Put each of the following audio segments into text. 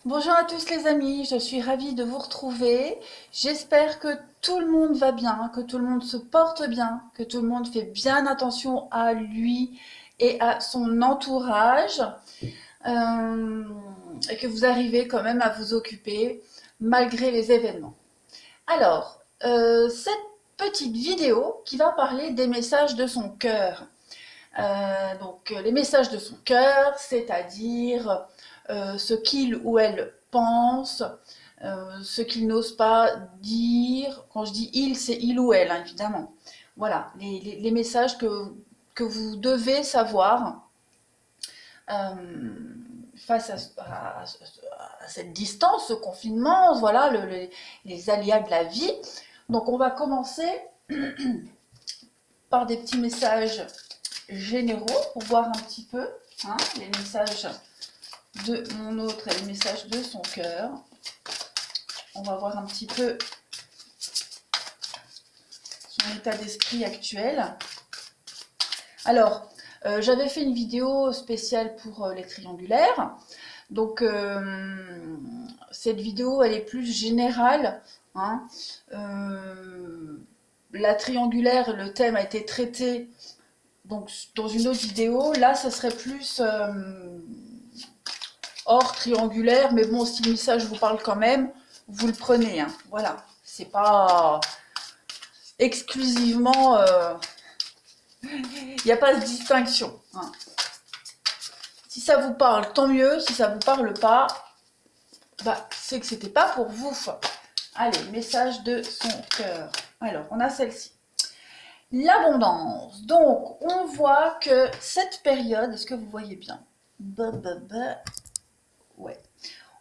Bonjour à tous les amis, je suis ravie de vous retrouver. J'espère que tout le monde va bien, que tout le monde se porte bien, que tout le monde fait bien attention à lui et à son entourage, euh, et que vous arrivez quand même à vous occuper malgré les événements. Alors, cette petite vidéo qui va parler des messages de son cœur. Donc les messages de son cœur, c'est-à-dire ce qu'il ou elle pense, ce qu'il n'ose pas dire. Quand je dis il, c'est il ou elle, hein, évidemment. Voilà, les messages que vous devez savoir euh, face à cette distance, ce confinement, voilà, les aléas de la vie. Donc on va commencer par des petits messages généraux pour voir un petit peu les messages de mon autre et les messages de son cœur. On va voir un petit peu son état d'esprit actuel. Alors, j'avais fait une vidéo spéciale pour les triangulaires. Donc, cette vidéo, elle est plus générale. Hein. La triangulaire, le thème a été traité donc dans une autre vidéo. Là, ça serait plus hors triangulaire, mais bon, si le message vous parle quand même, vous le prenez. Hein. Voilà, c'est pas exclusivement, il n'y a pas de distinction. Hein. Si ça vous parle, tant mieux. Si ça vous parle pas, bah, c'est que c'était pas pour vous. Allez, message de son cœur. Alors, on a celle-ci. L'abondance. Donc, on voit que cette période, est-ce que vous voyez bien? Ouais.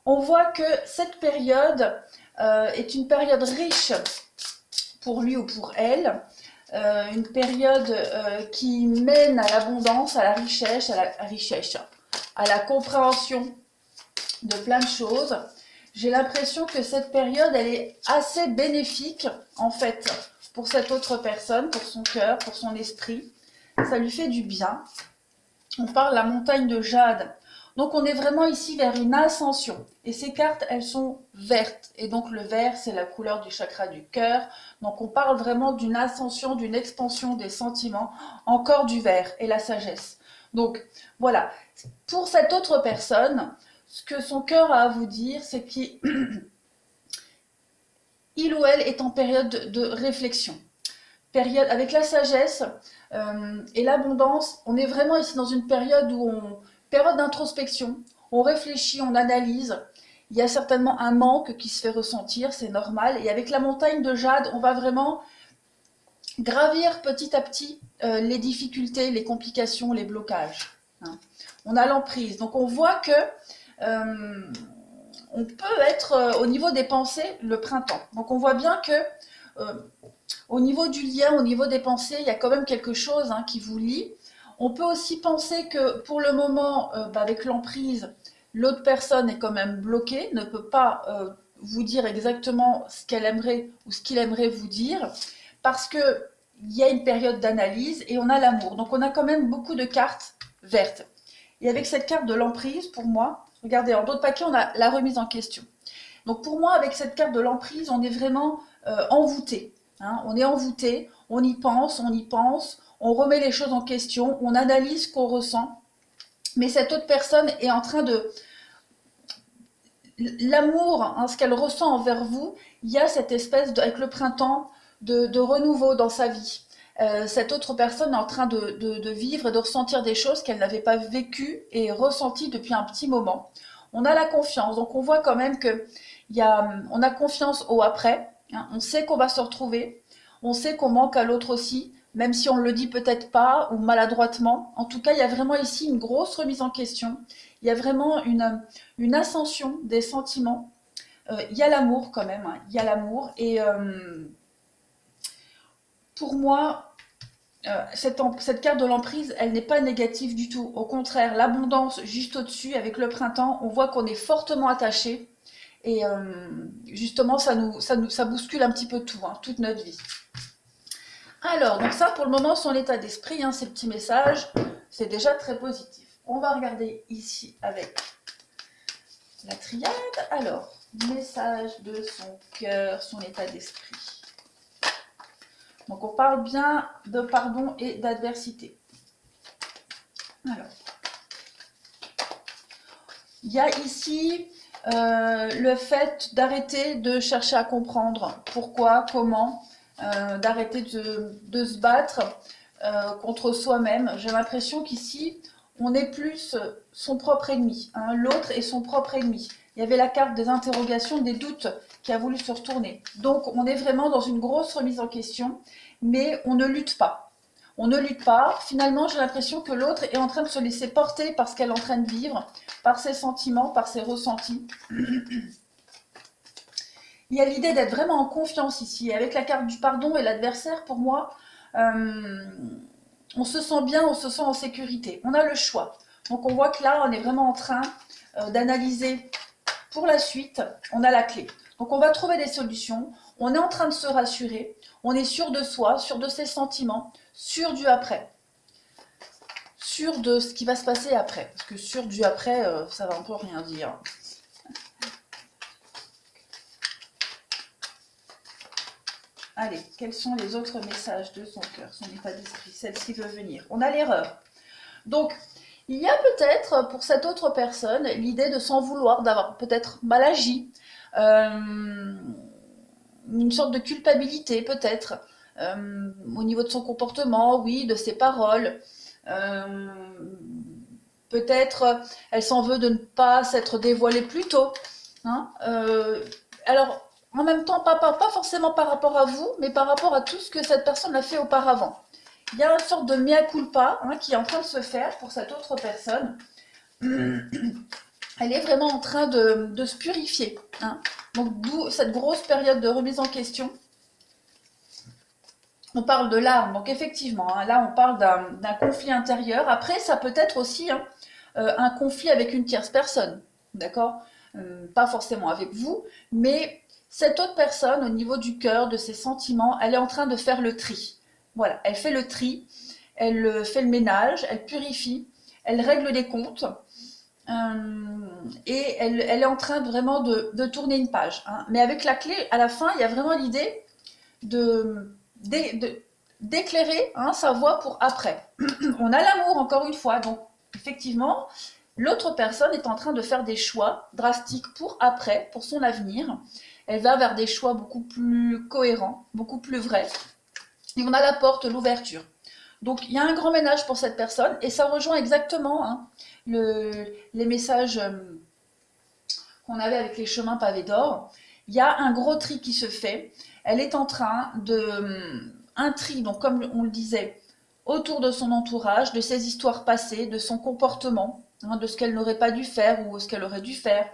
On voit que cette période est une période riche pour lui ou pour elle, une période qui mène à l'abondance, à la richesse, à la compréhension de plein de choses. J'ai l'impression que cette période, elle est assez bénéfique, en fait, pour cette autre personne, pour son cœur, pour son esprit. Ça lui fait du bien. On parle de la montagne de jade. Donc on est vraiment ici vers une ascension. Et ces cartes, elles sont vertes. Et donc le vert, c'est la couleur du chakra du cœur. Donc on parle vraiment d'une ascension, d'une expansion des sentiments. Encore du vert et la sagesse. Donc voilà. Pour cette autre personne, ce que son cœur a à vous dire, c'est qu'il ou elle est en période de réflexion. Période avec la sagesse et l'abondance, on est vraiment ici dans une période période d'introspection, on réfléchit, on analyse. Il y a certainement un manque qui se fait ressentir, c'est normal. Et avec la montagne de jade, on va vraiment gravir petit à petit les difficultés, les complications, les blocages. Hein. On a l'emprise. Donc on voit que on peut être au niveau des pensées le printemps. Donc on voit bien que au niveau du lien, au niveau des pensées, il y a quand même quelque chose qui vous lie. On peut aussi penser que pour le moment, avec l'emprise, l'autre personne est quand même bloquée, ne peut pas vous dire exactement ce qu'elle aimerait ou ce qu'il aimerait vous dire, parce que il y a une période d'analyse et on a l'amour. Donc on a quand même beaucoup de cartes vertes. Et avec cette carte de l'emprise, pour moi, regardez, en d'autres paquets, on a la remise en question. Donc pour moi, avec cette carte de l'emprise, on est vraiment envoûté. Hein, on est envoûté, on y pense, on remet les choses en question, on analyse ce qu'on ressent. Mais cette autre personne est en train de... L'amour, ce qu'elle ressent envers vous, il y a cette espèce, avec le printemps, de renouveau dans sa vie. Cette autre personne est en train de vivre et de ressentir des choses qu'elle n'avait pas vécues et ressenties depuis un petit moment. On a la confiance, donc on voit quand même que on a confiance au après, hein, on sait qu'on va se retrouver, on sait qu'on manque à l'autre aussi, même si on ne le dit peut-être pas ou maladroitement. En tout cas, il y a vraiment ici une grosse remise en question, il y a vraiment une ascension des sentiments. Il y a l'amour quand même, hein, il y a l'amour et pour moi, cette carte de l'emprise, elle n'est pas négative du tout. Au contraire, l'abondance juste au-dessus, avec le printemps, on voit qu'on est fortement attaché. Et justement, ça bouscule un petit peu tout, hein, toute notre vie. Alors, donc ça, pour le moment, son état d'esprit, ces petits messages, c'est déjà très positif. On va regarder ici avec la triade. Alors, message de son cœur, son état d'esprit. Donc, on parle bien de pardon et d'adversité. Alors, il y a ici le fait d'arrêter de chercher à comprendre pourquoi, comment, d'arrêter de se battre contre soi-même. J'ai l'impression qu'ici, on est plus son propre ennemi. Hein. L'autre est son propre ennemi. Il y avait la carte des interrogations, des doutes qui a voulu se retourner. Donc, on est vraiment dans une grosse remise en question, mais on ne lutte pas. On ne lutte pas. Finalement, j'ai l'impression que l'autre est en train de se laisser porter par ce qu'elle est en train de vivre, par ses sentiments, par ses ressentis. Il y a l'idée d'être vraiment en confiance ici. Avec la carte du pardon et l'adversaire, pour moi, on se sent bien, on se sent en sécurité. On a le choix. Donc on voit que là, on est vraiment en train d'analyser pour la suite. On a la clé. Donc on va trouver des solutions. On est en train de se rassurer. On est sûr de soi, sûr de ses sentiments, sûr du après. Sûr de ce qui va se passer après. Parce que sûr du après, ça va un peu rien dire. Allez, quels sont les autres messages de son cœur, son état d'esprit, celle-ci veut venir. On a l'erreur. Donc, il y a peut-être pour cette autre personne l'idée de s'en vouloir, d'avoir peut-être mal agi, une sorte de culpabilité peut-être, au niveau de son comportement, oui, de ses paroles. Peut-être elle s'en veut de ne pas s'être dévoilée plus tôt. Hein, alors, en même temps, pas forcément par rapport à vous, mais par rapport à tout ce que cette personne a fait auparavant. Il y a une sorte de mea culpa qui est en train de se faire pour cette autre personne. Elle est vraiment en train de se purifier. Hein. Donc, d'où cette grosse période de remise en question. On parle de larmes, donc effectivement, hein, là on parle d'un conflit intérieur. Après, ça peut être aussi un conflit avec une tierce personne, d'accord, pas forcément avec vous, mais cette autre personne, au niveau du cœur, de ses sentiments, elle est en train de faire le tri. Voilà, elle fait le tri, elle fait le ménage, elle purifie, elle règle les comptes, et elle est en train vraiment de tourner une page. Hein. Mais avec la clé, à la fin, il y a vraiment l'idée d'éclairer sa voie pour après. On a l'amour, encore une fois, donc effectivement, l'autre personne est en train de faire des choix drastiques pour après, pour son avenir. Elle va vers des choix beaucoup plus cohérents, beaucoup plus vrais. Et on a la porte, l'ouverture. Donc il y a un grand ménage pour cette personne et ça rejoint exactement les messages qu'on avait avec les chemins pavés d'or. Il y a un gros tri qui se fait. Elle est en train un tri, donc comme on le disait, autour de son entourage, de ses histoires passées, de son comportement, de ce qu'elle n'aurait pas dû faire ou ce qu'elle aurait dû faire.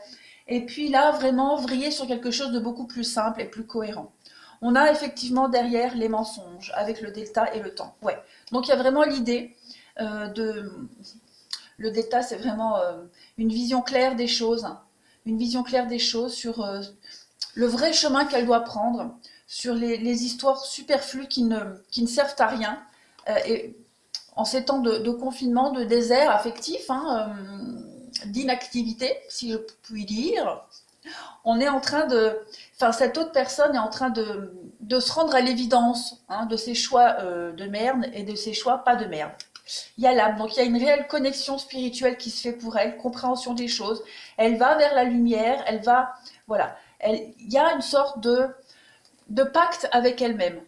Et puis là, vraiment vriller sur quelque chose de beaucoup plus simple et plus cohérent. On a effectivement derrière les mensonges, avec le delta et le temps. Ouais. Donc il y a vraiment l'idée de... Le delta, c'est vraiment une vision claire des choses. Une vision claire des choses sur le vrai chemin qu'elle doit prendre, sur les histoires superflues qui ne servent à rien. Et en ces temps de confinement, de désert affectif, d'inactivité, si je puis dire, on est en train de... Enfin, cette autre personne est en train de se rendre à l'évidence de ses choix de merde et de ses choix pas de merde. Il y a l'âme, donc il y a une réelle connexion spirituelle qui se fait pour elle, compréhension des choses. Elle va vers la lumière, elle va... Voilà. Il y a une sorte de pacte avec elle-même.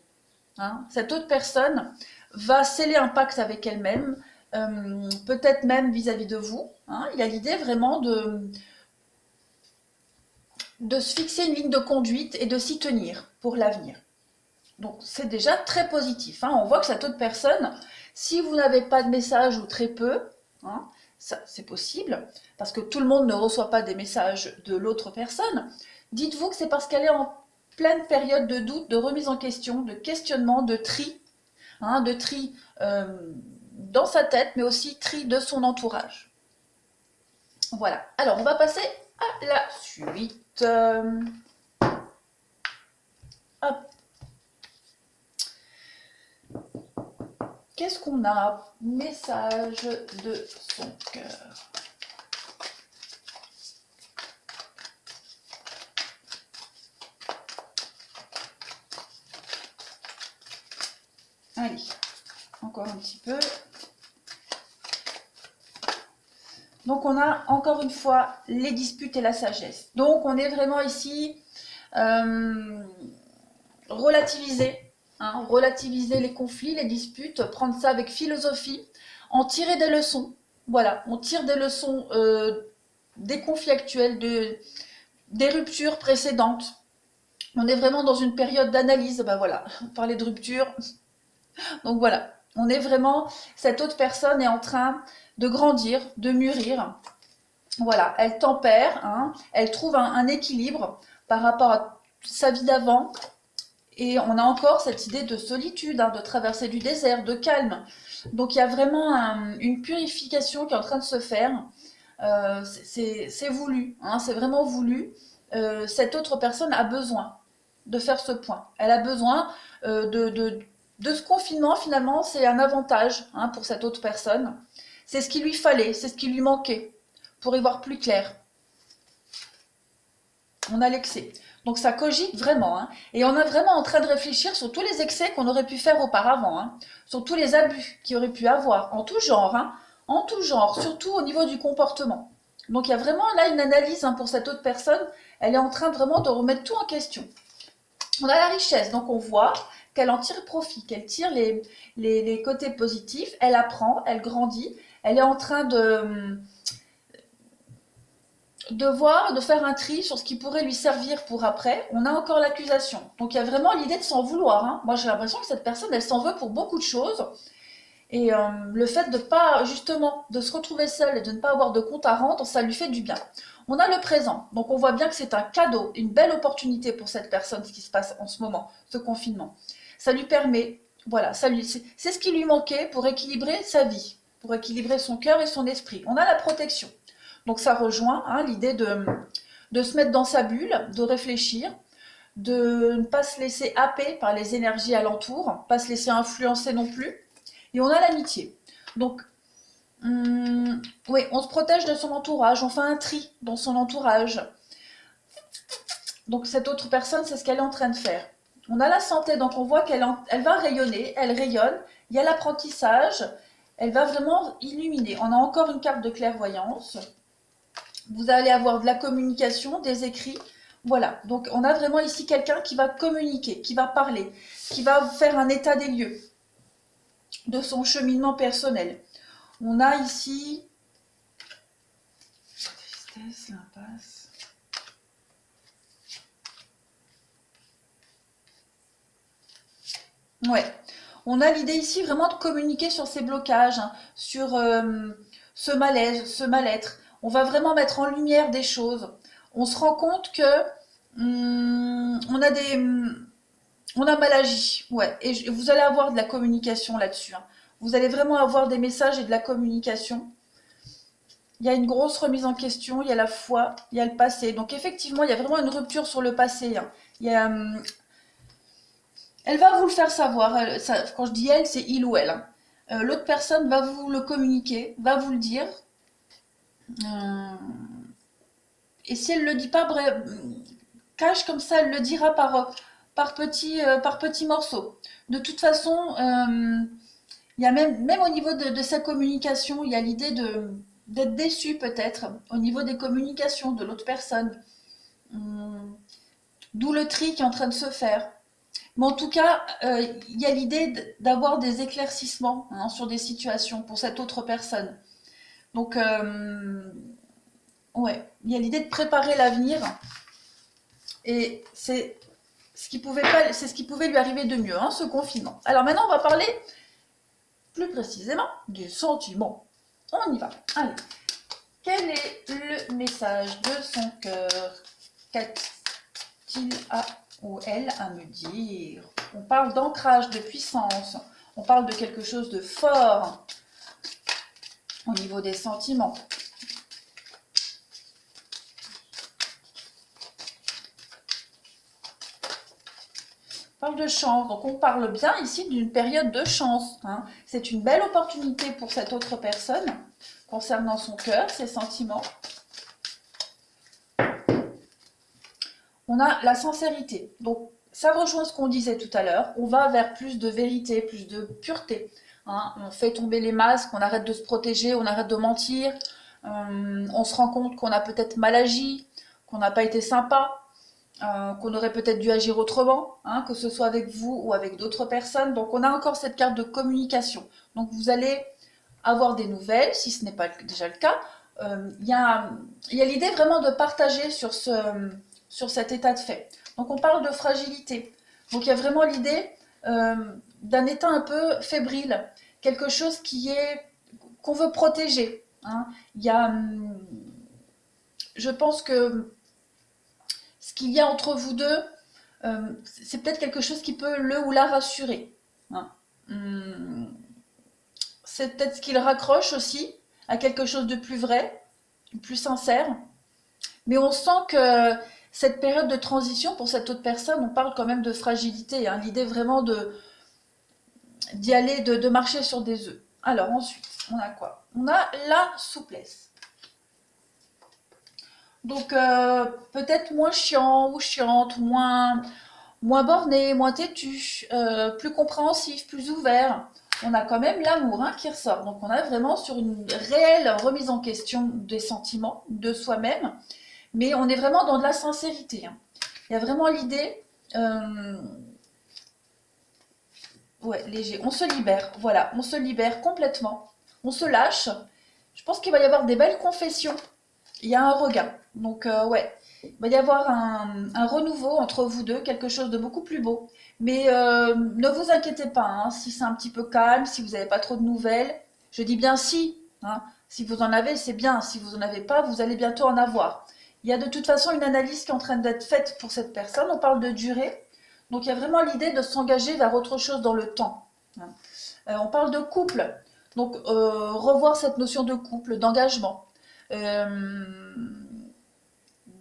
Hein. Cette autre personne va sceller un pacte avec elle-même, peut-être même vis-à-vis de vous. Hein. Il y a l'idée vraiment de se fixer une ligne de conduite et de s'y tenir pour l'avenir. Donc c'est déjà très positif. Hein. On voit que cette autre personne, si vous n'avez pas de message ou très peu, ça c'est possible, parce que tout le monde ne reçoit pas des messages de l'autre personne, dites-vous que c'est parce qu'elle est en pleine période de doute, de remise en question, de questionnement, de tri, dans sa tête, mais aussi tri de son entourage. Voilà. Alors, on va passer à la suite. Hop. Qu'est-ce qu'on a? Message de son cœur. Allez, encore un petit peu. Donc, on a encore une fois les disputes et la sagesse. Donc, on est vraiment ici relativiser, hein, relativiser les conflits, les disputes, prendre ça avec philosophie, en tirer des leçons. Voilà, on tire des leçons des conflits actuels, des ruptures précédentes. On est vraiment dans une période d'analyse. Ben voilà, on parlait de rupture. Donc voilà, on est vraiment, cette autre personne est en train de grandir, de mûrir. Voilà, elle tempère, hein, elle trouve un équilibre par rapport à sa vie d'avant. Et on a encore cette idée de solitude, hein, de traverser du désert, de calme. Donc il y a vraiment une purification qui est en train de se faire. C'est voulu, hein, c'est vraiment voulu. Cette autre personne a besoin de faire ce point. Elle a besoin de ce confinement, finalement, c'est un avantage, hein, pour cette autre personne. C'est ce qu'il lui fallait, c'est ce qui lui manquait pour y voir plus clair. On a l'excès. Donc ça cogite vraiment, hein. Et on est vraiment en train de réfléchir sur tous les excès qu'on aurait pu faire auparavant, hein, sur tous les abus qu'il aurait pu avoir, en tout genre, hein, en tout genre, surtout au niveau du comportement. Donc il y a vraiment là une analyse, hein, pour cette autre personne, elle est en train vraiment de remettre tout en question. On a la richesse, donc on voit qu'elle en tire profit, qu'elle tire les côtés positifs, elle apprend, elle grandit, elle est en train de voir, de faire un tri sur ce qui pourrait lui servir pour après. On a encore l'accusation. Donc il y a vraiment l'idée de s'en vouloir, hein. Moi j'ai l'impression que cette personne, elle s'en veut pour beaucoup de choses. Et le fait de pas, justement, de se retrouver seule et de ne pas avoir de compte à rendre, ça lui fait du bien. On a le présent. Donc on voit bien que c'est un cadeau, une belle opportunité pour cette personne, ce qui se passe en ce moment, ce confinement. Ça lui permet, voilà, c'est ce qui lui manquait pour équilibrer sa vie, pour équilibrer son cœur et son esprit. On a la protection. Donc ça rejoint, hein, l'idée de se mettre dans sa bulle, de réfléchir, de ne pas se laisser happer par les énergies alentours, pas se laisser influencer non plus. Et on a l'amitié. Donc, oui, on se protège de son entourage, on fait un tri dans son entourage. Donc cette autre personne, c'est ce qu'elle est en train de faire. On a la santé, donc on voit elle va rayonner, elle rayonne. Il y a l'apprentissage, elle va vraiment illuminer. On a encore une carte de clairvoyance. Vous allez avoir de la communication, des écrits. Voilà, donc on a vraiment ici quelqu'un qui va communiquer, qui va parler, qui va faire un état des lieux de son cheminement personnel. On a ici tristesse, l'impasse. Ouais, on a l'idée ici vraiment de communiquer sur ces blocages, hein, sur ce malaise, ce mal-être. On va vraiment mettre en lumière des choses. On se rend compte que on a mal agi, ouais. Et vous allez avoir de la communication là-dessus, hein. Vous allez vraiment avoir des messages et de la communication. Il y a une grosse remise en question, il y a la foi, il y a le passé. Donc effectivement, il y a vraiment une rupture sur le passé, hein. Il y a, elle va vous le faire savoir. Quand je dis elle, c'est il ou elle, hein. L'autre personne va vous le communiquer, va vous le dire. Et si elle ne le dit pas, bref, cache comme ça, elle le dira par petits morceaux. De toute façon, il y a même au niveau de sa communication, il y a l'idée d'être déçu peut-être au niveau des communications de l'autre personne. D'où le tri qui est en train de se faire. Mais en tout cas, il y a l'idée d'avoir des éclaircissements, hein, sur des situations pour cette autre personne. Donc, ouais, il y a l'idée de préparer l'avenir. Et c'est ce qui pouvait lui arriver de mieux, hein, ce confinement. Alors maintenant, on va parler plus précisément des sentiments. On y va. Allez. Quel est le message de son cœur? Qu'a-t-il ou elle à me dire? On parle d'ancrage, de puissance. On parle de quelque chose de fort au niveau des sentiments. On parle de chance, donc on parle bien ici d'une période de chance, hein. C'est une belle opportunité pour cette autre personne concernant son cœur, ses sentiments. On a la sincérité, donc ça rejoint ce qu'on disait tout à l'heure. On va vers plus de vérité, plus de pureté. Hein. On fait tomber les masques, on arrête de se protéger, on arrête de mentir. On se rend compte qu'on a peut-être mal agi, qu'on n'a pas été sympa, qu'on aurait peut-être dû agir autrement, hein, que ce soit avec vous ou avec d'autres personnes. Donc on a encore cette carte de communication. Donc vous allez avoir des nouvelles, si ce n'est pas déjà le cas. Il y a l'idée vraiment de partager sur cet état de fait. Donc on parle de fragilité. Donc il y a vraiment l'idée d'un état un peu fébrile, quelque chose qu'on veut protéger. Hein. Il y a, je pense que ce qu'il y a entre vous deux, c'est peut-être quelque chose qui peut le ou la rassurer. Hein. C'est peut-être ce qu'il raccroche aussi à quelque chose de plus vrai, plus sincère. Mais on sent que cette période de transition, pour cette autre personne, on parle quand même de fragilité. Hein. L'idée vraiment d'y aller, de marcher sur des œufs. Alors ensuite, on a quoi? On a la souplesse. Donc peut-être moins chiant ou chiante, moins borné, moins têtu, plus compréhensif, plus ouvert. On a quand même l'amour hein, qui ressort. Donc on a vraiment sur une réelle remise en question des sentiments, de soi-même. Mais on est vraiment dans de la sincérité. Hein. Il y a vraiment l'idée... ouais, léger. On se libère. Voilà, on se libère complètement. On se lâche. Je pense qu'il va y avoir des belles confessions. Il y a un regain. Donc ouais, il va y avoir un renouveau entre vous deux, quelque chose de beaucoup plus beau. Mais ne vous inquiétez pas, hein, si c'est un petit peu calme, si vous n'avez pas trop de nouvelles. Je dis bien si. Hein, si vous en avez, c'est bien. Si vous n'en avez pas, vous allez bientôt en avoir. Il y a de toute façon une analyse qui est en train d'être faite pour cette personne. On parle de durée. Donc il y a vraiment l'idée de s'engager vers autre chose dans le temps. Hein. On parle de couple. Donc revoir cette notion de couple, d'engagement.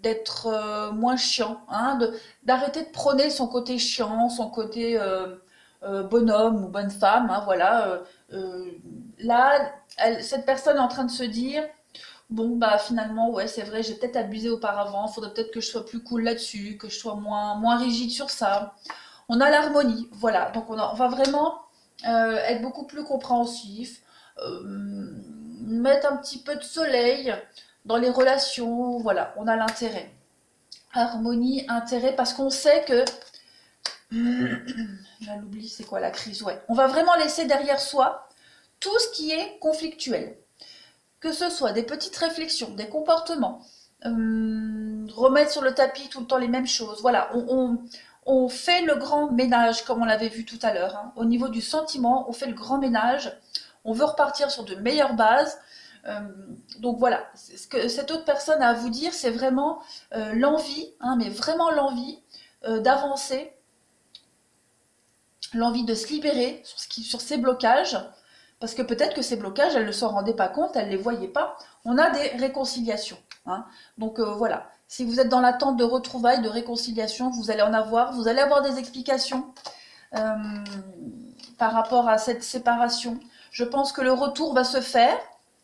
D'être moins chiant, hein, d'arrêter de prôner son côté chiant, son côté bonhomme ou bonne femme. Hein, voilà. Là, cette personne est en train de se dire, bon, bah finalement, ouais, c'est vrai, j'ai peut-être abusé auparavant, il faudrait peut-être que je sois plus cool là-dessus, que je sois moins rigide sur ça. On a l'harmonie, voilà. Donc on va vraiment être beaucoup plus compréhensif, mettre un petit peu de soleil dans les relations, voilà, on a l'intérêt. Harmonie, intérêt, parce qu'on sait que... Là, l'oubli, c'est quoi la crise? Ouais. On va vraiment laisser derrière soi tout ce qui est conflictuel. Que ce soit des petites réflexions, des comportements, remettre sur le tapis tout le temps les mêmes choses. Voilà, on fait le grand ménage, comme on l'avait vu tout à l'heure. Hein. Au niveau du sentiment, on fait le grand ménage. On veut repartir sur de meilleures bases. Donc voilà, ce que cette autre personne a à vous dire, c'est vraiment l'envie, hein, mais vraiment l'envie d'avancer, l'envie de se libérer sur ces blocages, parce que peut-être que ces blocages, elle ne s'en rendait pas compte, elle ne les voyait pas. On a des réconciliations. Hein. Donc voilà, si vous êtes dans l'attente de retrouvailles, de réconciliation, vous allez en avoir, vous allez avoir des explications par rapport à cette séparation. Je pense que le retour va se faire.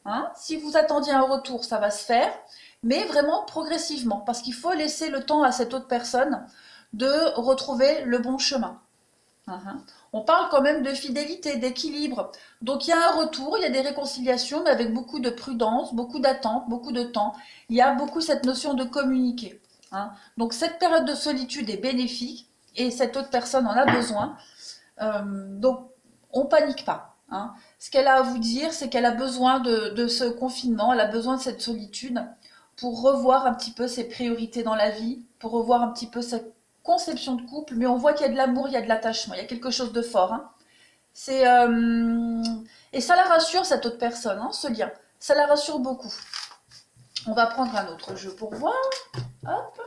Hein. Si vous attendiez un retour, ça va se faire, mais vraiment progressivement, parce qu'il faut laisser le temps à cette autre personne de retrouver le bon chemin. On parle quand même de fidélité, d'équilibre. Donc il y a un retour, il y a des réconciliations, mais avec beaucoup de prudence, beaucoup d'attente, beaucoup de temps. Il y a beaucoup cette notion de communiquer. Hein. Donc cette période de solitude est bénéfique et cette autre personne en a besoin. Donc on panique pas. Hein. Ce qu'elle a à vous dire, c'est qu'elle a besoin de ce confinement, elle a besoin de cette solitude pour revoir un petit peu ses priorités dans la vie, pour revoir un petit peu sa conception de couple, mais on voit qu'il y a de l'amour, il y a de l'attachement, il y a quelque chose de fort. Hein. Et ça la rassure, cette autre personne, hein, ce lien. Ça la rassure beaucoup. On va prendre un autre jeu pour voir. Hop.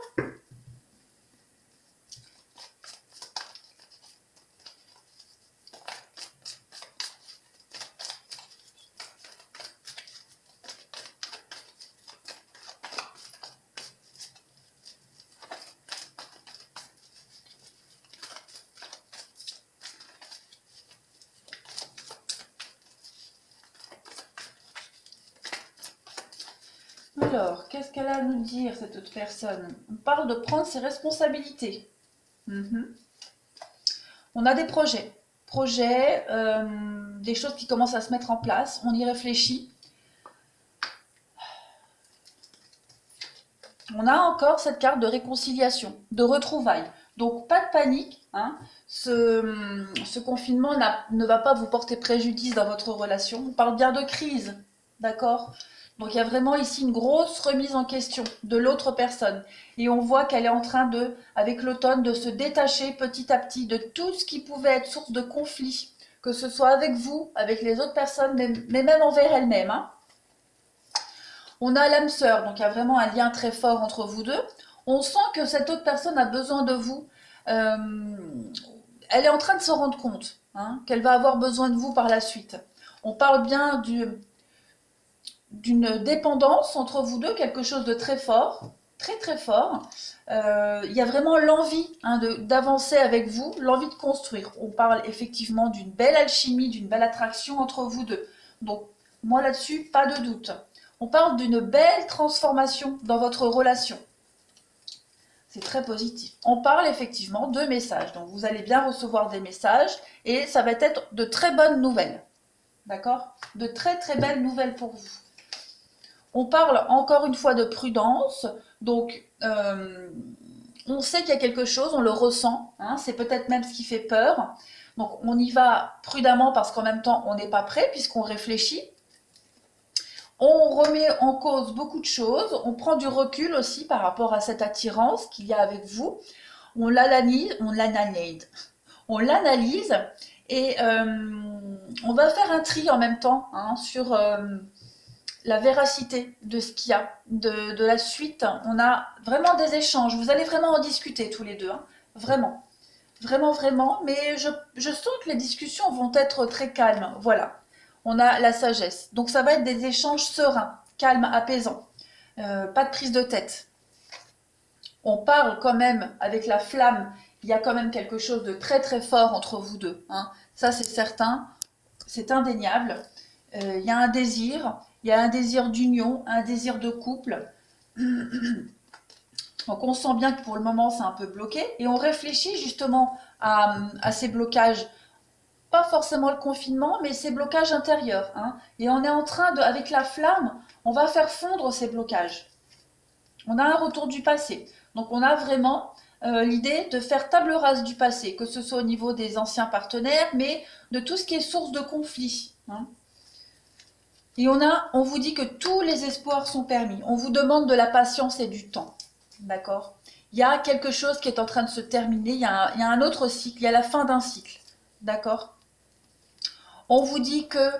Alors, qu'est-ce qu'elle a à nous dire, cette autre personne? On parle de prendre ses responsabilités. On a des projets, des choses qui commencent à se mettre en place, on y réfléchit. On a encore cette carte de réconciliation, de retrouvailles. Donc pas de panique, hein. Ce confinement ne va pas vous porter préjudice dans votre relation. On parle bien de crise, d'accord? Donc il y a vraiment ici une grosse remise en question de l'autre personne. Et on voit qu'elle est en train de, avec l'automne, de se détacher petit à petit de tout ce qui pouvait être source de conflit, que ce soit avec vous, avec les autres personnes, mais même envers elle-même, hein. On a l'âme sœur, donc il y a vraiment un lien très fort entre vous deux. On sent que cette autre personne a besoin de vous. Euh, Elle est en train de se rendre compte, hein, qu'elle va avoir besoin de vous par la suite. On parle bien d'une dépendance entre vous deux, quelque chose de très fort, très très fort. Il y a vraiment l'envie, hein, d'avancer avec vous, l'envie de construire. On parle effectivement d'une belle alchimie, d'une belle attraction entre vous deux. Donc moi là-dessus, pas de doute. On parle d'une belle transformation dans votre relation. C'est très positif. On parle effectivement de messages. Donc vous allez bien recevoir des messages et ça va être de très bonnes nouvelles. D'accord? De très très belles nouvelles pour vous. On parle encore une fois de prudence. Donc on sait qu'il y a quelque chose, on le ressent. Hein, c'est peut-être même ce qui fait peur. Donc on y va prudemment parce qu'en même temps on n'est pas prêt puisqu'on réfléchit. On remet en cause beaucoup de choses, on prend du recul aussi par rapport à cette attirance qu'il y a avec vous. On l'analyse, et on va faire un tri en même temps, hein, sur la véracité de ce qu'il y a, de la suite. On a vraiment des échanges, vous allez vraiment en discuter tous les deux, hein, vraiment, vraiment, vraiment, mais je sens que les discussions vont être très calmes, voilà. On a la sagesse. Donc ça va être des échanges sereins, calmes, apaisants. Pas de prise de tête. On parle quand même avec la flamme. Il y a quand même quelque chose de très très fort entre vous deux, hein. Ça c'est certain, c'est indéniable. Il y a un désir, il y a un désir d'union, un désir de couple. Donc on sent bien que pour le moment c'est un peu bloqué et on réfléchit justement à ces blocages. Pas forcément le confinement, mais ces blocages intérieurs, hein. Et on est en train de, avec la flamme, on va faire fondre ces blocages. On a un retour du passé. Donc on a vraiment l'idée de faire table rase du passé, que ce soit au niveau des anciens partenaires, mais de tout ce qui est source de conflit, hein. Et on vous dit que tous les espoirs sont permis. On vous demande de la patience et du temps. D'accord? Il y a quelque chose qui est en train de se terminer. Il y a un autre cycle. Il y a la fin d'un cycle. D'accord? On vous dit que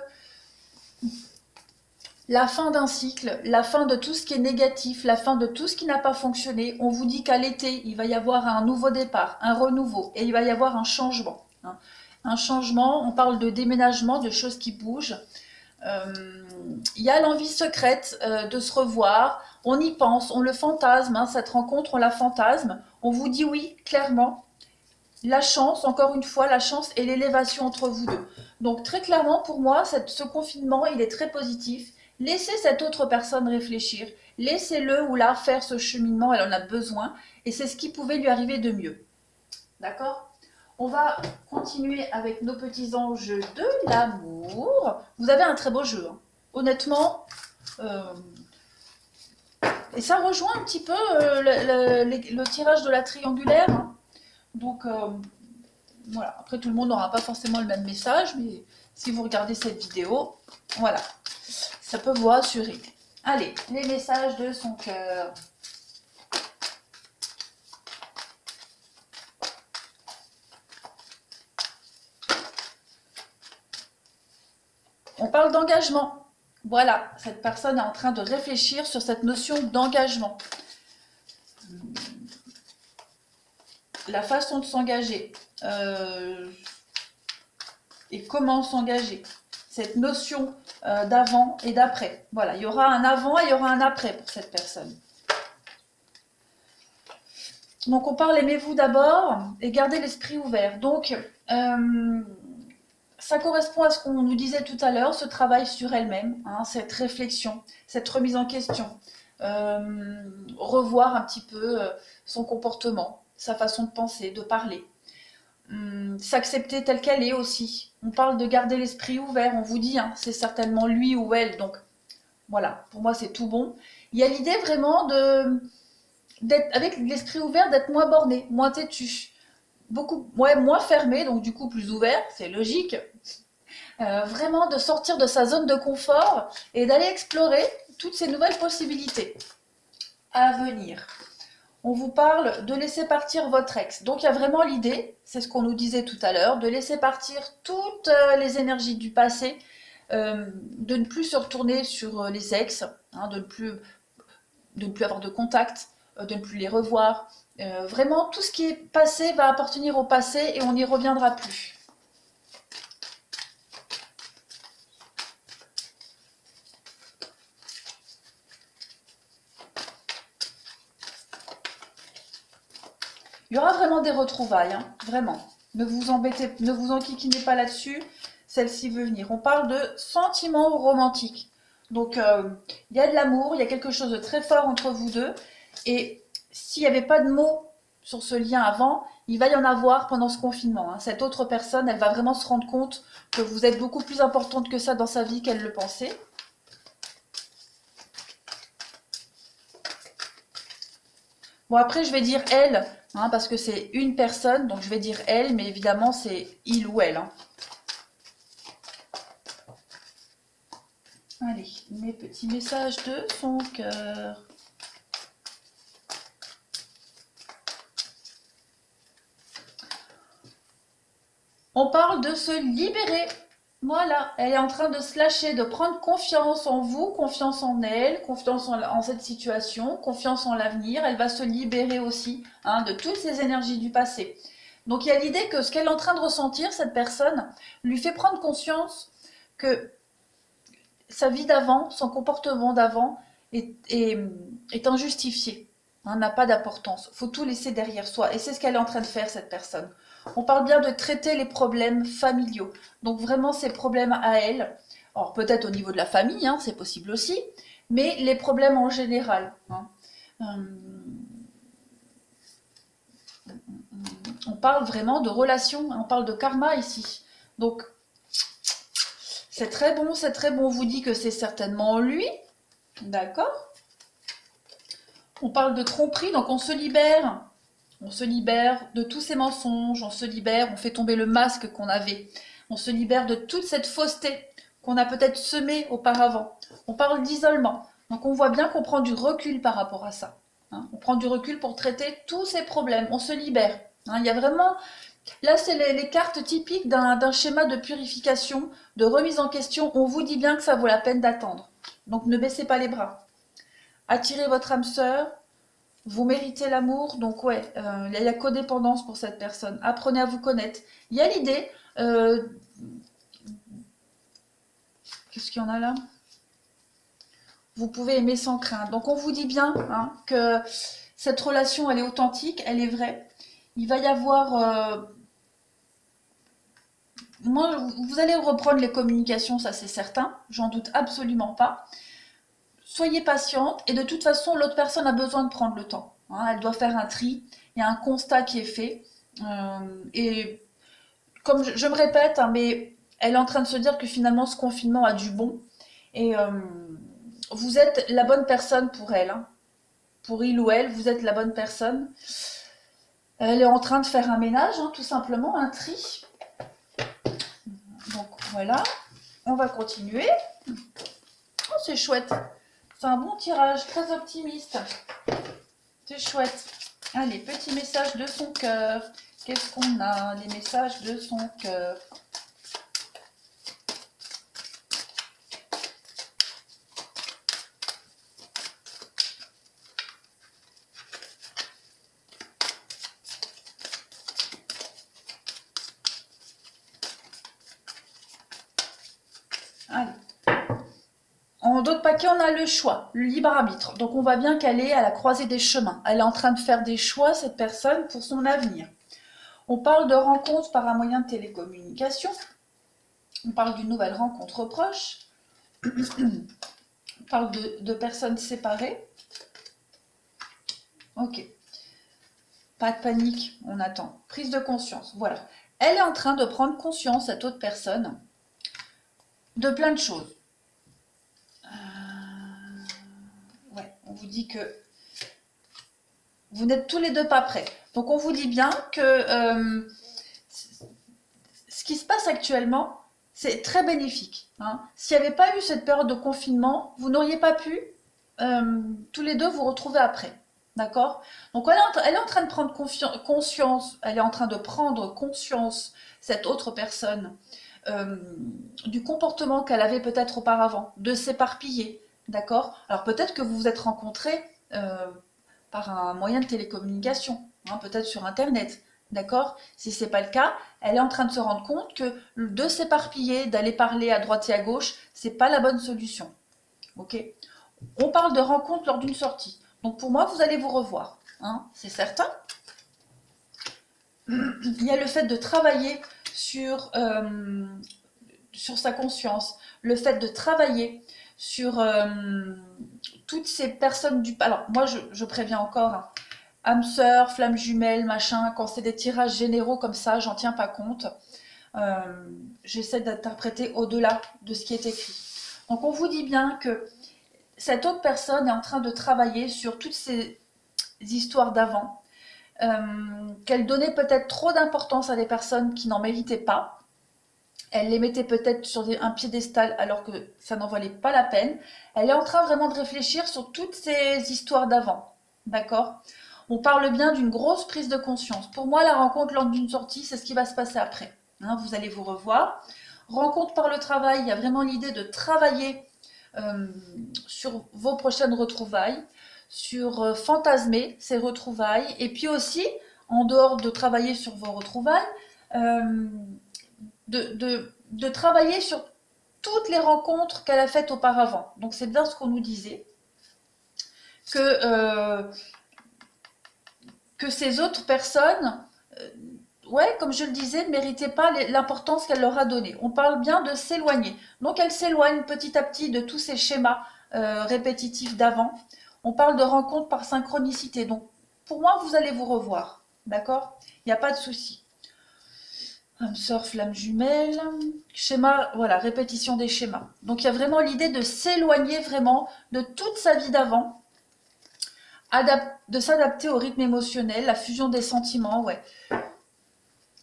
la fin d'un cycle, la fin de tout ce qui est négatif, la fin de tout ce qui n'a pas fonctionné, on vous dit qu'à l'été, il va y avoir un nouveau départ, un renouveau, et il va y avoir un changement, hein. Un changement, on parle de déménagement, de choses qui bougent. Il y a l'envie secrète de se revoir, on y pense, on le fantasme, hein, cette rencontre, on la fantasme. On vous dit oui, clairement. La chance, encore une fois, la chance et l'élévation entre vous deux. Donc très clairement, pour moi, ce confinement, il est très positif. Laissez cette autre personne réfléchir. Laissez-le ou la faire ce cheminement, elle en a besoin. Et c'est ce qui pouvait lui arriver de mieux. D'accord? On va continuer avec nos petits anges de l'amour. Vous avez un très beau jeu, hein. Honnêtement, et ça rejoint un petit peu le tirage de la triangulaire, hein. Donc, voilà. Après, tout le monde n'aura pas forcément le même message, mais si vous regardez cette vidéo, voilà, ça peut vous rassurer. Allez, les messages de son cœur. On parle d'engagement. Voilà, cette personne est en train de réfléchir sur cette notion d'engagement. La façon de s'engager. Et comment s'engager. Cette notion d'avant et d'après. Voilà, il y aura un avant et il y aura un après pour cette personne. Donc on parle aimez-vous d'abord et gardez l'esprit ouvert. Donc ça correspond à ce qu'on nous disait tout à l'heure, ce travail sur elle-même, hein, cette réflexion, cette remise en question. Revoir un petit peu son comportement, sa façon de penser, de parler. s'accepter telle qu'elle est aussi. On parle de garder l'esprit ouvert, on vous dit, hein, c'est certainement lui ou elle, donc voilà, pour moi c'est tout bon. Il y a l'idée vraiment d'être avec l'esprit ouvert, d'être moins borné, moins têtu, beaucoup, ouais, moins fermé, donc du coup plus ouvert, c'est logique. Vraiment de sortir de sa zone de confort et d'aller explorer toutes ces nouvelles possibilités à venir. On vous parle de laisser partir votre ex. Donc il y a vraiment l'idée, c'est ce qu'on nous disait tout à l'heure, de laisser partir toutes les énergies du passé, de ne plus se retourner sur les ex, hein, de ne plus avoir de contact, de ne plus les revoir. Vraiment, tout ce qui est passé va appartenir au passé et on n'y reviendra plus. Il y aura vraiment des retrouvailles, hein, vraiment. Ne vous embêtez, ne vous enquiquinez pas là-dessus, celle-ci veut venir. On parle de sentiments romantiques. Donc, il y a de l'amour, il y a quelque chose de très fort entre vous deux. Et s'il n'y avait pas de mots sur ce lien avant, il va y en avoir pendant ce confinement, hein. Cette autre personne, elle va vraiment se rendre compte que vous êtes beaucoup plus importante que ça dans sa vie qu'elle le pensait. Bon, après, je vais dire elle, hein, parce que c'est une personne, donc je vais dire elle, mais évidemment, c'est il ou elle, hein. Allez, mes petits messages de son cœur. On parle de se libérer. Voilà, elle est en train de se lâcher, de prendre confiance en vous, confiance en elle, confiance en cette situation, confiance en l'avenir. Elle va se libérer aussi, hein, de toutes ces énergies du passé. Donc il y a l'idée que ce qu'elle est en train de ressentir, cette personne, lui fait prendre conscience que sa vie d'avant, son comportement d'avant est injustifié, hein, n'a pas d'importance. Il faut tout laisser derrière soi. Et c'est ce qu'elle est en train de faire, cette personne. On parle bien de traiter les problèmes familiaux. Donc vraiment ces problèmes à elle. Alors peut-être au niveau de la famille, hein, c'est possible aussi, mais les problèmes en général, hein. On parle vraiment de relations, on parle de karma ici. Donc c'est très bon, c'est très bon. On vous dit que c'est certainement lui, d'accord? On parle de tromperie, donc on se libère. On se libère de tous ces mensonges, on se libère, on fait tomber le masque qu'on avait. On se libère de toute cette fausseté qu'on a peut-être semée auparavant. On parle d'isolement. Donc on voit bien qu'on prend du recul par rapport à ça, hein. On prend du recul pour traiter tous ces problèmes. On se libère, hein. Il y a vraiment... Là, c'est les cartes typiques d'un schéma de purification, de remise en question. On vous dit bien que ça vaut la peine d'attendre. Donc ne baissez pas les bras. Attirez votre âme sœur, vous méritez l'amour, donc ouais, il y a la codépendance pour cette personne. Apprenez à vous connaître. Il y a l'idée, qu'est-ce qu'il y en a là? Vous pouvez aimer sans crainte. Donc on vous dit bien, hein, que cette relation, elle est authentique, elle est vraie. Il va y avoir... moi, vous allez reprendre les communications, ça c'est certain, j'en doute absolument pas. Soyez patiente et de toute façon, l'autre personne a besoin de prendre le temps, hein. Elle doit faire un tri, il y a un constat qui est fait. Et comme je me répète, hein, mais elle est en train de se dire que finalement ce confinement a du bon. Et vous êtes la bonne personne pour elle, hein. Pour il ou elle, vous êtes la bonne personne. Elle est en train de faire un ménage, hein, tout simplement, un tri. Donc voilà, on va continuer. Oh, c'est chouette. C'est un bon tirage, très optimiste. C'est chouette. Allez, petit message de son cœur. Qu'est-ce qu'on a? Les messages de son cœur. Allez. En d'autres paquets, on a le choix, le libre arbitre. Donc on voit bien qu'elle est à la croisée des chemins. Elle est en train de faire des choix, cette personne, pour son avenir. On parle de rencontres par un moyen de télécommunication. On parle d'une nouvelle rencontre proche. On parle de personnes séparées. Ok. Pas de panique, on attend. Prise de conscience, voilà. Elle est en train de prendre conscience, cette autre personne, de plein de choses. Ouais, on vous dit que vous n'êtes tous les deux pas prêts. Donc on vous dit bien que ce qui se passe actuellement, c'est très bénéfique. Hein. S'il n'y avait pas eu cette période de confinement, vous n'auriez pas pu tous les deux vous retrouver après. D'accord? Donc elle est en train de prendre conscience, elle est en train de prendre conscience, cette autre personne, du comportement qu'elle avait peut-être auparavant, de s'éparpiller. D'accord? Alors peut-être que vous vous êtes rencontrés par un moyen de télécommunication, hein, peut-être sur Internet. D'accord? Si ce n'est pas le cas, elle est en train de se rendre compte que de s'éparpiller, d'aller parler à droite et à gauche, c'est pas la bonne solution. Ok? On parle de rencontre lors d'une sortie. Donc pour moi, vous allez vous revoir. Hein, c'est certain. Il y a le fait de travailler sur sa conscience, le fait de travailler sur toutes ces personnes du... Alors moi, je préviens encore, hein, âme sœur, flamme jumelle, machin, quand c'est des tirages généraux comme ça, j'en tiens pas compte. J'essaie d'interpréter au-delà de ce qui est écrit. Donc on vous dit bien que cette autre personne est en train de travailler sur toutes ces histoires d'avant, qu'elle donnait peut-être trop d'importance à des personnes qui n'en méritaient pas. Elle les mettait peut-être sur un piédestal alors que ça n'en valait pas la peine. Elle est en train vraiment de réfléchir sur toutes ces histoires d'avant. D'accord? On parle bien d'une grosse prise de conscience. Pour moi, la rencontre lors d'une sortie, c'est ce qui va se passer après. Hein, vous allez vous revoir. Rencontre par le travail, il y a vraiment l'idée de travailler sur vos prochaines retrouvailles, sur fantasmer ces retrouvailles, et puis aussi, en dehors de travailler sur vos retrouvailles, de travailler sur toutes les rencontres qu'elle a faites auparavant. Donc c'est bien ce qu'on nous disait, que ces autres personnes, ouais, comme je le disais, ne méritaient pas l'importance qu'elle leur a donnée. On parle bien de s'éloigner. Donc elle s'éloigne petit à petit de tous ces schémas répétitifs d'avant. On parle de rencontres par synchronicité. Donc pour moi, vous allez vous revoir. D'accord? Il n'y a pas de souci. Âme sœur, flamme jumelle, schéma, voilà, répétition des schémas. Donc il y a vraiment l'idée de s'éloigner vraiment de toute sa vie d'avant, de s'adapter au rythme émotionnel, la fusion des sentiments, ouais.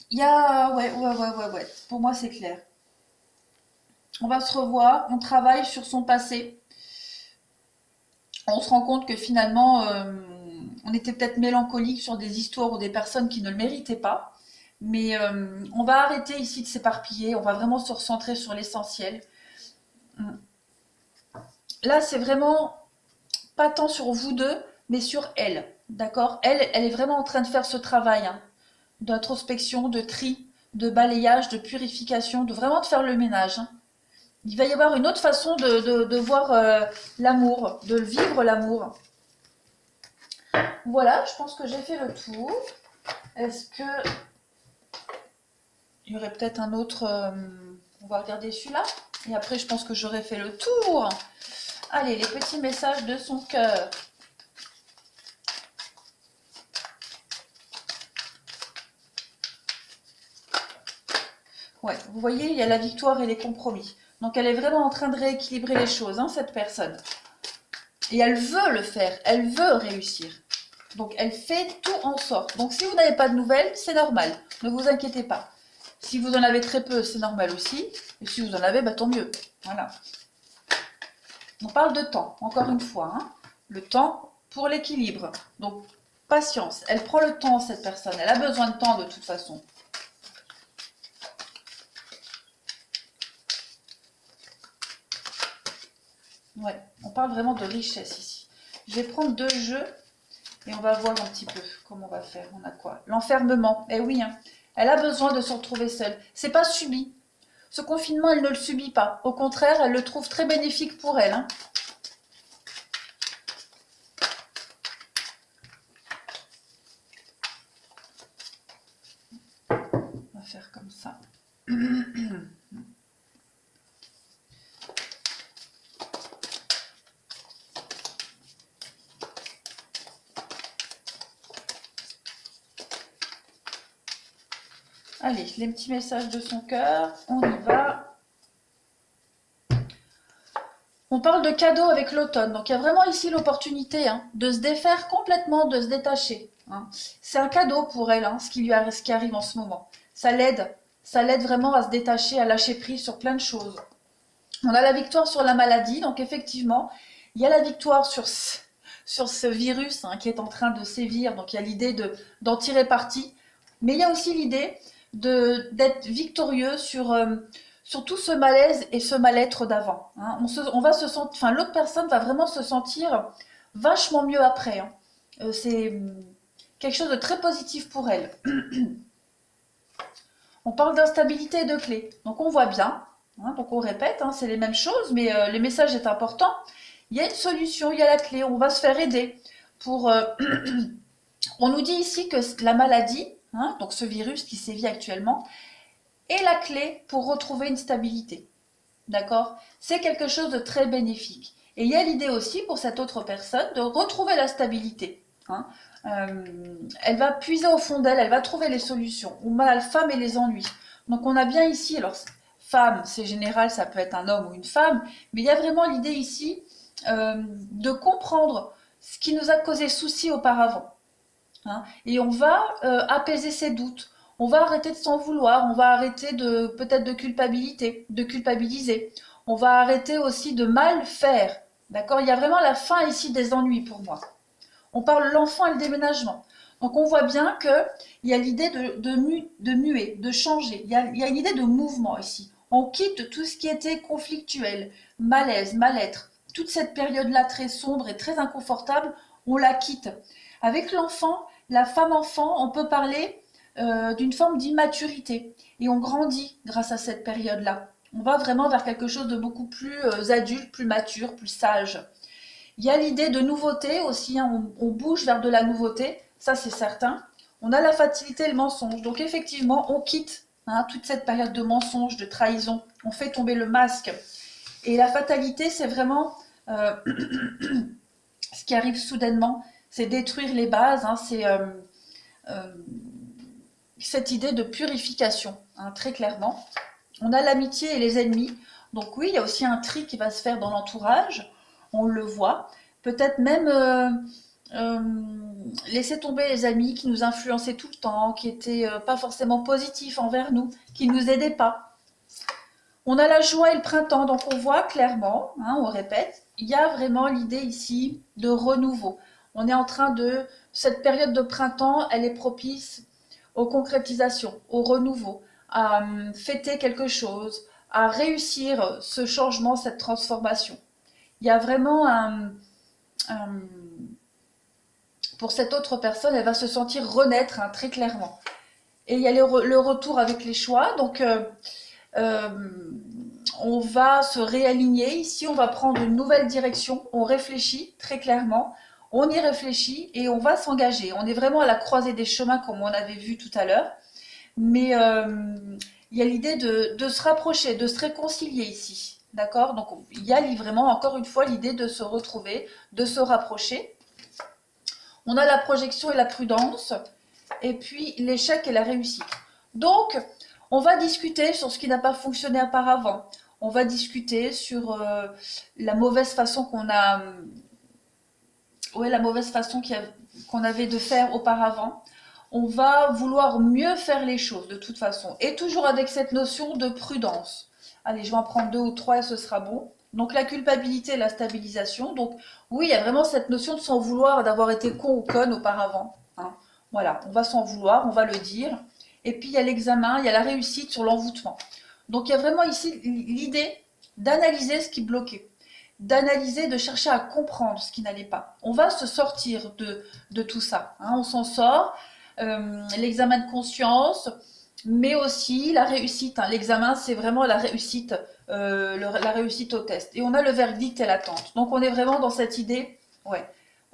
Il y a, ouais. Pour moi, c'est clair. On va se revoir, on travaille sur son passé. On se rend compte que finalement, on était peut-être mélancolique sur des histoires ou des personnes qui ne le méritaient pas. Mais on va arrêter ici de s'éparpiller, on va vraiment se recentrer sur l'essentiel. Là, c'est vraiment pas tant sur vous deux, mais sur elle. D'accord? Elle est vraiment en train de faire ce travail, hein, d'introspection, de tri, de balayage, de purification, de vraiment de faire le ménage. Hein. Il va y avoir une autre façon de voir l'amour, de vivre l'amour. Voilà, je pense que j'ai fait le tour. Est-ce que il y aurait peut-être un autre... on va regarder celui-là. Et après, je pense que j'aurais fait le tour. Allez, les petits messages de son cœur. Ouais, vous voyez, il y a la victoire et les compromis. Donc, elle est vraiment en train de rééquilibrer les choses, hein, cette personne. Et elle veut le faire, elle veut réussir. Donc, elle fait tout en sorte. Donc, si vous n'avez pas de nouvelles, c'est normal. Ne vous inquiétez pas. Si vous en avez très peu, c'est normal aussi. Et si vous en avez, bah, tant mieux. Voilà. On parle de temps, encore une fois. Hein. Le temps pour l'équilibre. Donc, patience. Elle prend le temps, cette personne. Elle a besoin de temps de toute façon. Ouais, on parle vraiment de richesse ici. Je vais prendre 2 jeux et on va voir un petit peu comment on va faire. On a quoi? L'enfermement. Eh oui, hein. Elle a besoin de se retrouver seule. C'est pas subi. Ce confinement, elle ne le subit pas. Au contraire, elle le trouve très bénéfique pour elle. Hein. On va faire comme ça. Allez, les petits messages de son cœur, on y va. On parle de cadeaux avec l'automne, donc il y a vraiment ici l'opportunité de se défaire complètement, de se détacher. C'est un cadeau pour elle, ce qui arrive en ce moment. Ça l'aide vraiment à se détacher, à lâcher prise sur plein de choses. On a la victoire sur la maladie, donc effectivement, il y a la victoire sur ce virus qui est en train de sévir, donc il y a l'idée d'en tirer parti, mais il y a aussi l'idée d'être victorieux sur tout ce malaise et ce mal-être d'avant. On va se sentir, enfin l'autre personne va vraiment se sentir vachement mieux après. C'est quelque chose de très positif pour elle. On parle d'instabilité et de clés. Donc on voit bien, donc on répète, c'est les mêmes choses, mais le message est important. Il y a une solution, il y a la clé, on va se faire aider. On nous dit ici que la maladie, donc ce virus qui sévit actuellement, est la clé pour retrouver une stabilité. D'accord? C'est quelque chose de très bénéfique. Et il y a l'idée aussi pour cette autre personne de retrouver la stabilité. Elle va puiser au fond d'elle, elle va trouver les solutions. On a la femme et les ennuis. Donc on a bien ici, alors femme, c'est général, ça peut être un homme ou une femme, mais il y a vraiment l'idée ici de comprendre ce qui nous a causé souci auparavant. Et on va apaiser ses doutes. On va arrêter de s'en vouloir, on va arrêter peut-être de culpabiliser. On va arrêter aussi de mal faire. D'accord? Il y a vraiment la fin ici des ennuis pour moi. On parle de l'enfant et le déménagement. Donc on voit bien qu'il y a l'idée de muer, de changer. Il y a une idée de mouvement ici. On quitte tout ce qui était conflictuel, malaise, mal-être. Toute cette période-là très sombre et très inconfortable, on la quitte. Avec l'enfant, la femme-enfant, on peut parler d'une forme d'immaturité. Et on grandit grâce à cette période-là. On va vraiment vers quelque chose de beaucoup plus adulte, plus mature, plus sage. Il y a l'idée de nouveauté aussi, on bouge vers de la nouveauté, ça c'est certain. On a la facilité et le mensonge, donc effectivement on quitte toute cette période de mensonge, de trahison, on fait tomber le masque. Et la fatalité, c'est vraiment ce qui arrive soudainement, c'est détruire les bases, c'est cette idée de purification, très clairement. On a l'amitié et les ennemis, donc oui, il y a aussi un tri qui va se faire dans l'entourage, on le voit. Peut-être même laisser tomber les amis qui nous influençaient tout le temps, qui n'étaient pas forcément positifs envers nous, qui ne nous aidaient pas. On a la joie et le printemps, donc on voit clairement, on répète, il y a vraiment l'idée ici de renouveau. On est en train de... Cette période de printemps, elle est propice aux concrétisations, au renouveau, à fêter quelque chose, à réussir ce changement, cette transformation. Il y a vraiment pour cette autre personne, elle va se sentir renaître très clairement. Et il y a le retour avec les choix, donc on va se réaligner. Ici, on va prendre une nouvelle direction, on réfléchit très clairement, on y réfléchit et on va s'engager. On est vraiment à la croisée des chemins comme on avait vu tout à l'heure, mais il y a l'idée de se rapprocher, de se réconcilier ici. D'accord? Donc il y a vraiment encore une fois l'idée de se retrouver, de se rapprocher. On a la projection et la prudence, et puis l'échec et la réussite. Donc on va discuter sur ce qui n'a pas fonctionné auparavant. On va discuter sur la mauvaise façon qu'on avait de faire auparavant. On va vouloir mieux faire les choses de toute façon, et toujours avec cette notion de prudence. Allez, je vais en prendre 2 ou 3 et ce sera bon. Donc la culpabilité et la stabilisation. Donc oui, il y a vraiment cette notion de s'en vouloir, d'avoir été con ou conne auparavant. Voilà, on va s'en vouloir, on va le dire. Et puis il y a l'examen, il y a la réussite sur l'envoûtement. Donc il y a vraiment ici l'idée d'analyser ce qui bloquait, d'analyser, de chercher à comprendre ce qui n'allait pas. On va se sortir de tout ça. On s'en sort. L'examen de conscience, mais aussi la réussite. L'examen, c'est vraiment la réussite au test. Et on a le verdict et l'attente. Donc on est vraiment dans cette idée,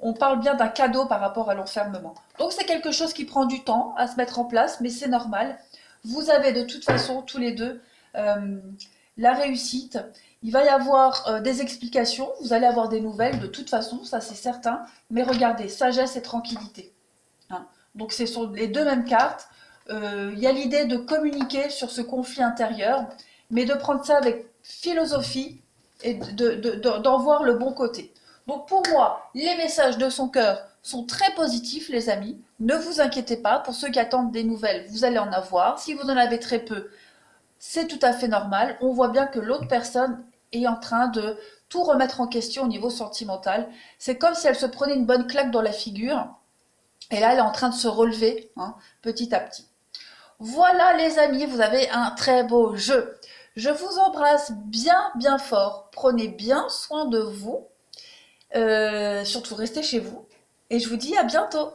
on parle bien d'un cadeau par rapport à l'enfermement. Donc c'est quelque chose qui prend du temps à se mettre en place, mais c'est normal. Vous avez de toute façon, tous les deux, la réussite. Il va y avoir des explications, vous allez avoir des nouvelles de toute façon, ça c'est certain. Mais regardez, sagesse et tranquillité. Donc ce sont les deux mêmes cartes. Il y a l'idée de communiquer sur ce conflit intérieur, mais de prendre ça avec philosophie et d'en voir le bon côté. Donc pour moi, les messages de son cœur sont très positifs, les amis. Ne vous inquiétez pas, pour ceux qui attendent des nouvelles, vous allez en avoir. Si vous en avez très peu, c'est tout à fait normal. On voit bien que l'autre personne est en train de tout remettre en question au niveau sentimental. C'est comme si elle se prenait une bonne claque dans la figure. Et là, elle est en train de se relever, hein, petit à petit. Voilà les amis, vous avez un très beau jeu. Je vous embrasse bien bien fort. Prenez bien soin de vous. Surtout restez chez vous. Et je vous dis à bientôt.